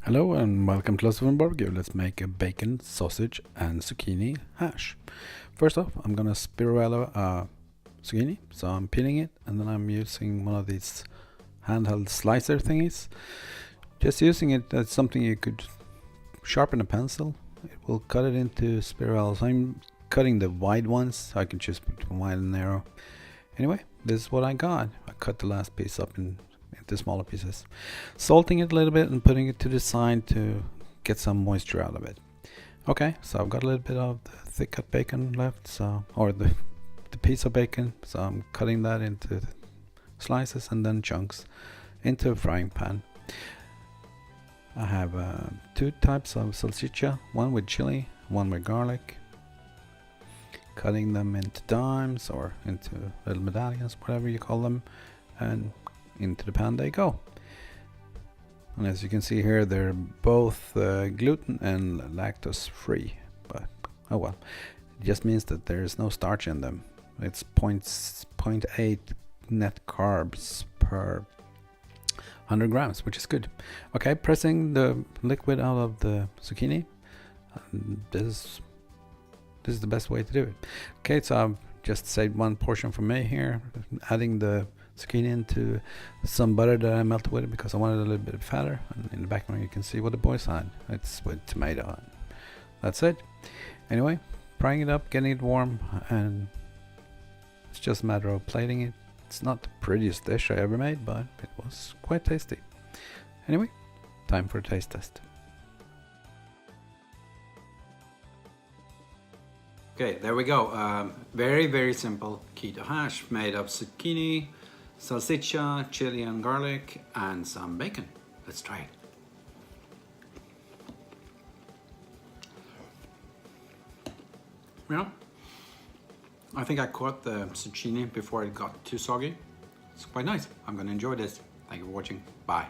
Hello and welcome to Barbecue. Let's make a bacon, sausage and zucchini hash. First off, I'm gonna Spiruello zucchini, so I'm peeling it and then I'm using one of these handheld slicer thingies. Just using it as something you could sharpen a pencil. It will cut it into spirals. I'm cutting the wide ones so I can choose between wide and narrow. Anyway, this is what I got. I cut the last piece up into smaller pieces, salting it a little bit and putting it to the side to get some moisture out of it. Okay, so I've got a little bit of the thick cut bacon left, or the piece of bacon, so I'm cutting that into slices and then chunks into a frying pan. I have two types of salchicha, one with chili, one with garlic. Cutting them into dimes or into little medallions, whatever you call them, and into the pan they go. And as you can see here, they're both gluten and lactose free, but oh well, it just means that there's no starch in them. It's 0.8 net carbs per 100 grams, which is good. Okay, pressing the liquid out of the zucchini. This is the best way to do it. Okay, so I've just saved one portion for me here, adding the zucchini into some butter that I melted with it because I wanted a little bit fatter. And in the background you can see what the boys had. It's with tomato. That's it. Anyway, frying it up, getting it warm, and it's just a matter of plating it. It's not the prettiest dish I ever made, but it was quite tasty. Anyway, time for a taste test. Okay, there we go. Very simple keto hash made of zucchini, salchicha, chili and garlic, and some bacon. Let's try it. Yeah, I think I caught the zucchini before it got too soggy. It's quite nice. I'm gonna enjoy this. Thank you for watching. Bye.